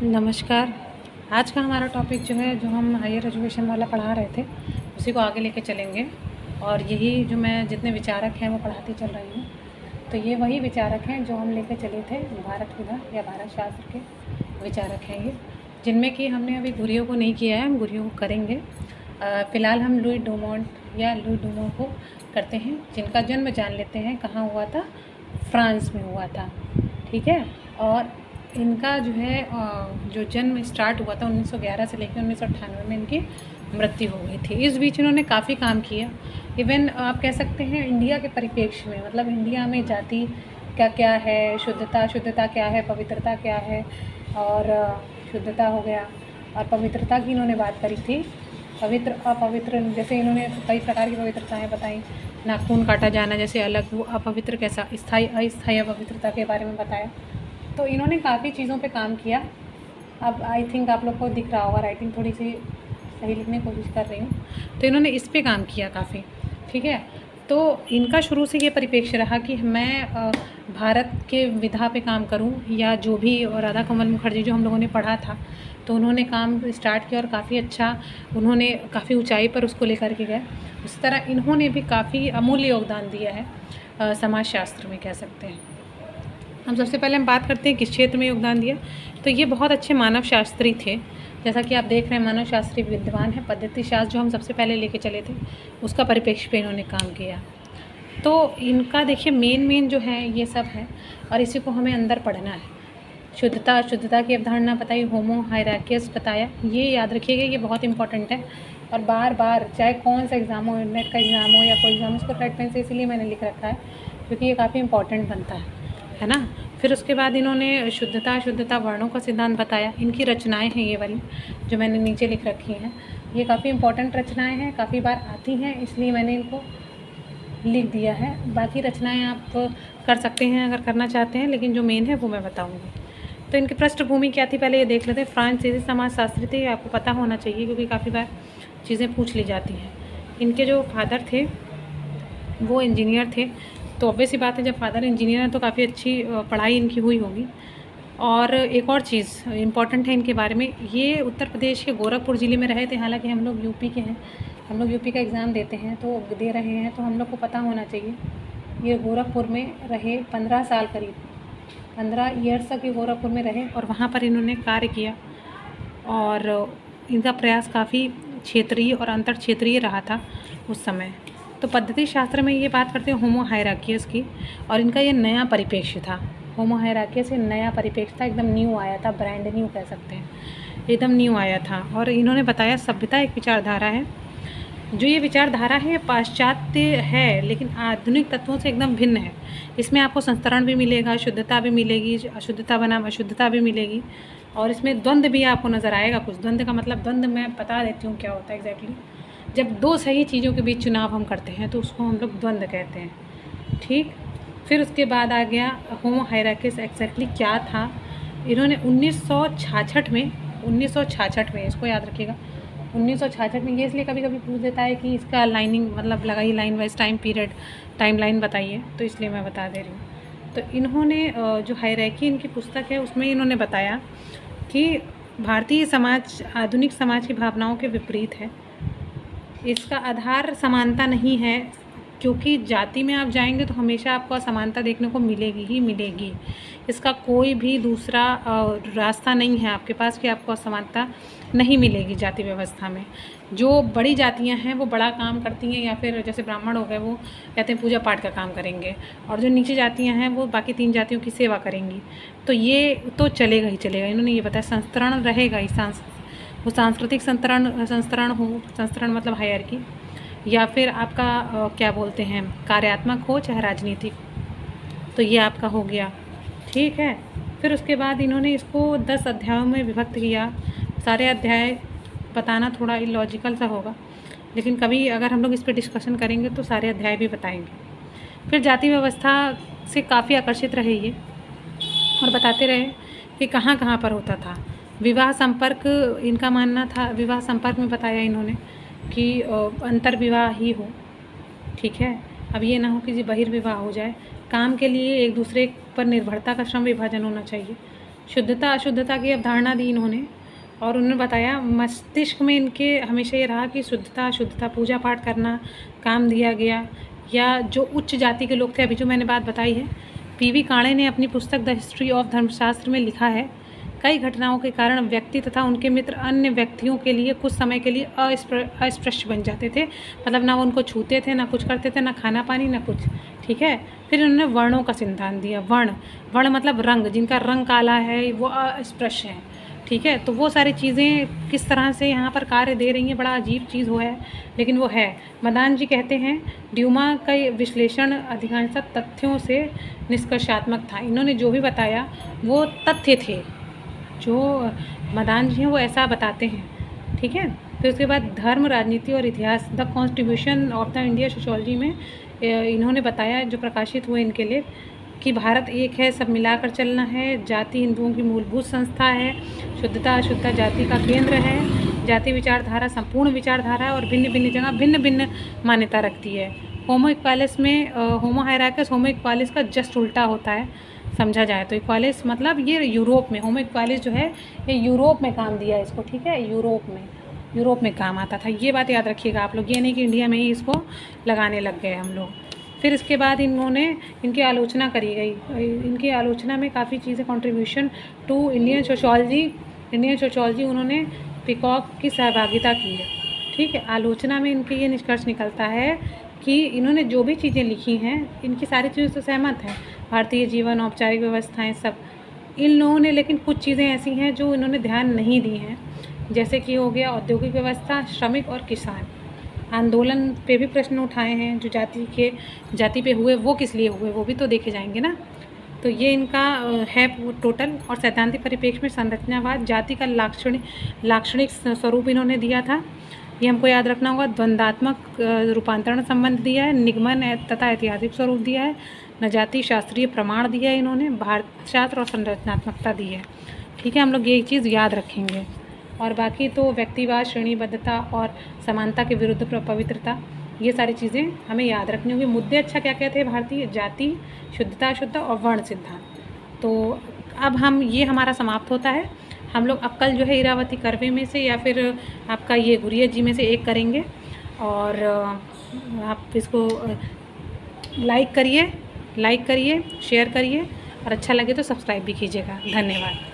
नमस्कार। आज का हमारा टॉपिक जो है, जो हम हायर एजुकेशन वाला पढ़ा रहे थे, उसी को आगे लेके चलेंगे। और यही जो मैं जितने विचारक हैं वो पढ़ाती चल रही हूँ। तो ये वही विचारक हैं जो हम लेके चले थे, भारत विधा या भारत शास्त्र के विचारक हैं ये, जिनमें कि हमने अभी घुरियों को नहीं किया है, हम घुरियों को करेंगे। फ़िलहाल हम लुई डुमोंट या लुई डुमो को करते हैं, जिनका जन्म जान लेते हैं कहाँ हुआ था। फ्रांस में हुआ था, ठीक है। और इनका जो है जो जन्म स्टार्ट हुआ था 1911 से लेकर 1998 में इनकी मृत्यु हो गई थी। इस बीच इन्होंने काफ़ी काम किया। इवन आप कह सकते हैं इंडिया के परिप्रेक्ष्य में, मतलब इंडिया में जाति का क्या है, शुद्धता क्या है, पवित्रता क्या है। और शुद्धता हो गया, और पवित्रता की इन्होंने बात करी थी। पवित्र अपवित्र, जैसे इन्होंने कई प्रकार की पवित्रताएँ बताई। नाखून काटा जाना जैसे अलग, वो अपवित्र कैसा, स्थायी अस्थायी अपवित्रता के बारे में बताया। तो इन्होंने काफ़ी चीज़ों पे काम किया। अब आई थिंक आप लोग को दिख रहा होगा, राइटिंग थोड़ी सी सही लिखने की कोशिश कर रही हूँ। तो इन्होंने इस पे काम किया काफ़ी, ठीक है। तो इनका शुरू से ये परिप्रेक्ष्य रहा कि मैं भारत के विधा पे काम करूँ, या जो भी। और राधा कमल मुखर्जी जो हम लोगों ने पढ़ा था, तो उन्होंने काम स्टार्ट किया और काफ़ी अच्छा, उन्होंने काफ़ी ऊंचाई पर उसको लेकर के गए। उस तरह इन्होंने भी काफ़ी अमूल्य योगदान दिया है समाजशास्त्र में, कह सकते हैं। हम सबसे पहले हम बात करते हैं किस क्षेत्र में योगदान दिया। तो ये बहुत अच्छे मानव शास्त्री थे। जैसा कि आप देख रहे हैं, मानव शास्त्री विद्वान है। पद्धति शास्त्र जो हम सबसे पहले लेके चले थे, उसका परिप्रेक्ष्य पे इन्होंने काम किया। तो इनका देखिए मेन जो है ये सब है, और इसी को हमें अंदर पढ़ना है। शुद्धता की अवधारणा बताई, होमो हायरार्कियस बताया। ये याद रखिएगा, ये बहुत इंपॉर्टेंट है। और बार बार चाहे कौन सा एग्ज़ाम हो, नेट का एग्ज़ाम हो या कोई एग्ज़ाम, उसको रेड पेन से इसीलिए मैंने लिख रखा है क्योंकि ये काफ़ी इंपॉर्टेंट बनता है ना। फिर उसके बाद इन्होंने शुद्धता वर्णों का सिद्धांत बताया। इनकी रचनाएं हैं ये वाली जो मैंने नीचे लिख रखी हैं, ये काफ़ी इंपॉर्टेंट रचनाएं हैं, काफ़ी बार आती हैं, इसलिए मैंने इनको लिख दिया है। बाकी रचनाएं आप कर सकते हैं अगर करना चाहते हैं, लेकिन जो मेन है वो मैं बताऊँगी। तो इनकी पृष्ठभूमि क्या थी पहले ये देख लेते हैं। फ्रांसीसी समाजशास्त्री थे, आपको पता होना चाहिए क्योंकि काफ़ी बार चीज़ें पूछ ली जाती हैं। इनके जो फादर थे वो इंजीनियर थे, तो ऑब्वियस ही बात है जब फादर इंजीनियर है तो काफ़ी अच्छी पढ़ाई इनकी हुई होगी। और एक और चीज़ इम्पॉर्टेंट है इनके बारे में, ये उत्तर प्रदेश के गोरखपुर ज़िले में रहे थे। हालांकि हम लोग यूपी के हैं, हम लोग यूपी का एग्ज़ाम देते हैं, तो दे रहे हैं, तो हम लोग को पता होना चाहिए। ये गोरखपुर में रहे 15 साल, करीब 15 ईयर्स तक ये गोरखपुर में रहे, और वहाँ पर इन्होंने कार्य किया। और इनका प्रयास काफ़ी क्षेत्रीय और अंतर क्षेत्रीय रहा था उस समय। तो पद्धति शास्त्र में ये बात करते हैं होमो हायरार्कियस की, और इनका ये नया परिप्रेक्ष्य था। होमो हायरार्कियस ये नया परिप्रेक्ष्य था, एकदम न्यू आया था, ब्रांड न्यू कह सकते हैं, एकदम न्यू आया था। और इन्होंने बताया सभ्यता एक विचारधारा है। जो ये विचारधारा है पाश्चात्य है, लेकिन आधुनिक तत्वों से एकदम भिन्न है। इसमें आपको संस्तरण भी मिलेगा, शुद्धता भी मिलेगी, अशुद्धता बनाम अशुद्धता भी मिलेगी, और इसमें द्वंद्व भी आपको नज़र आएगा कुछ। द्वंद्व का मतलब, द्वंद्व मैं बता देती हूँ क्या होता है एग्जैक्टली। जब दो सही चीज़ों के बीच चुनाव हम करते हैं तो उसको हम लोग द्वंद्व कहते हैं, ठीक। फिर उसके बाद आ गया होमो हायरार्किस एग्जैक्टली क्या था। इन्होंने 1966 में, इसको याद रखिएगा, 1966 में। ये इसलिए कभी कभी पूछ देता है कि इसका लाइनिंग मतलब लगाइए, line wise time period, time line बताइए, तो इसलिए मैं बता दे रही हूँ। तो इन्होंने जो हायरार्की इनकी पुस्तक है उसमें इन्होंने बताया कि भारतीय समाज आधुनिक समाज की भावनाओं के विपरीत है। इसका आधार समानता नहीं है, क्योंकि जाति में आप जाएंगे तो हमेशा आपको असमानता देखने को मिलेगी ही मिलेगी। इसका कोई भी दूसरा रास्ता नहीं है आपके पास कि आपको असमानता नहीं मिलेगी जाति व्यवस्था में। जो बड़ी जातियां हैं वो बड़ा काम करती हैं, या फिर जैसे ब्राह्मण हो गए वो कहते हैं पूजा पाठ का काम करेंगे, और जो नीचे जातियां हैं वो बाकी 3 जातियों की सेवा करेंगी। तो ये तो चलेगा ही चलेगा। इन्होंने ये बताया संस्तरण रहेगा ही, वो सांस्कृतिक संस्तरण मतलब हायरार्की, या फिर आपका क्या बोलते हैं कार्यात्मक हो चाहे राजनीतिक। तो ये आपका हो गया, ठीक है। फिर उसके बाद इन्होंने इसको 10 अध्यायों में विभक्त किया। सारे अध्याय बताना थोड़ा इलॉजिकल सा होगा, लेकिन कभी अगर हम लोग इस पर डिस्कशन करेंगे तो सारे अध्याय भी बताएंगे। फिर जाति व्यवस्था से काफ़ी आकर्षित रहे ये, और बताते रहे कि कहाँ कहाँ पर होता था विवाह संपर्क। इनका मानना था, विवाह संपर्क में बताया इन्होंने कि अंतर विवाह ही हो, ठीक है। अब ये ना हो कि जी बहिर्विवाह हो जाए। काम के लिए एक दूसरे पर निर्भरता का श्रम विभाजन होना चाहिए। शुद्धता अशुद्धता की अवधारणा दी इन्होंने, और उन्होंने बताया मस्तिष्क में इनके हमेशा ये रहा कि शुद्धता अशुद्धता, पूजा पाठ करना काम दिया गया, या जो उच्च जाति के लोग थे, अभी जो मैंने बात बताई है। पीवी काणे ने अपनी पुस्तक द हिस्ट्री ऑफ धर्मशास्त्र में लिखा है, कई घटनाओं के कारण व्यक्ति तथा उनके मित्र अन्य व्यक्तियों के लिए कुछ समय के लिए अस्पृश्य बन जाते थे, मतलब ना वो उनको छूते थे, ना कुछ करते थे, ना खाना पानी, ना कुछ। ठीक है, फिर उन्होंने वर्णों का सिद्धांत दिया। वर्ण मतलब रंग, जिनका रंग काला है वो अस्पृश्य है। ठीक है, तो वो सारी चीज़ें किस तरह से यहाँ पर कार्य दे रही हैं, बड़ा अजीब चीज़ वो है, लेकिन वो है। मदान जी कहते हैं ड्यूमा का विश्लेषण अधिकांशतः तथ्यों से निष्कर्षात्मक था। इन्होंने जो भी बताया वो तथ्य थे, जो मदान जी हैं वो ऐसा बताते हैं। ठीक है, फिर उसके बाद धर्म, राजनीति और इतिहास, the constitution of the India sociology में इन्होंने बताया, जो प्रकाशित हुए इनके लिए, कि भारत एक है, सब मिलाकर चलना है, जाति हिंदुओं की मूलभूत संस्था है, शुद्धता अशुद्धता जाति का केंद्र है, जाति विचारधारा संपूर्ण विचारधारा है और भिन्न भिन्न जगह भिन्न भिन्न मान्यता रखती है। होमो इक्वालिस में होमो हायरार्किस होमो इक्वालिस का जस्ट उल्टा होता है, समझा जाए तो। इक्वालिस मतलब ये यूरोप में, होमो इक्वालिस जो है ये यूरोप में काम दिया है इसको। ठीक है, यूरोप में काम आता था, ये बात याद रखिएगा आप लोग, ये नहीं कि इंडिया में ही इसको लगाने लग गए हम लोग। फिर इसके बाद इन्होंने इनकी आलोचना करी गई। इनकी आलोचना में काफ़ी चीज़ें, कंट्रीब्यूशन टू इंडियन सोशियोलॉजी उन्होंने पीकॉक की सहभागिता की है। ठीक है, आलोचना में इनके ये निष्कर्ष निकलता है कि इन्होंने जो भी चीज़ें लिखी हैं इनकी सारी चीज़ों से सहमत हैं, भारतीय जीवन, औपचारिक व्यवस्थाएँ सब इन लोगों ने, लेकिन कुछ चीज़ें ऐसी हैं जो इन्होंने ध्यान नहीं दी हैं, जैसे कि हो गया औद्योगिक व्यवस्था, श्रमिक और किसान आंदोलन पे भी प्रश्न उठाए हैं, जो जाति पे हुए वो किस लिए हुए वो भी तो देखे जाएंगे ना। तो ये इनका है टोटल। और सैद्धांतिक परिप्रेक्ष्य में संरचनावाद, जाति का लाक्षणिक स्वरूप इन्होंने दिया था, ये हमको याद रखना होगा। द्वंद्वात्मक रूपांतरण संबंध दिया है, निगमन तथा ऐतिहासिक स्वरूप दिया है, नजाति शास्त्रीय प्रमाण दिया है इन्होंने, भारतशास्त्र और संरचनात्मकता दी है। ठीक है, हम लोग ये चीज़ याद रखेंगे। और बाकी तो व्यक्तिवाद, श्रेणीबद्धता और समानता के विरुद्ध पवित्रता, ये सारी चीज़ें हमें याद रखनी होंगी। मुद्दे अच्छा क्या क्या थे? भारतीय जाति, शुद्धता अशुद्धता और वर्ण सिद्धांत। तो अब हम ये हमारा समाप्त होता है। हम लोग अब कल जो है इरावती कर्वे में से या फिर आपका ये गुरिया जी में से एक करेंगे। और आप इसको लाइक करिए, शेयर करिए, और अच्छा लगे तो सब्सक्राइब भी कीजिएगा। धन्यवाद।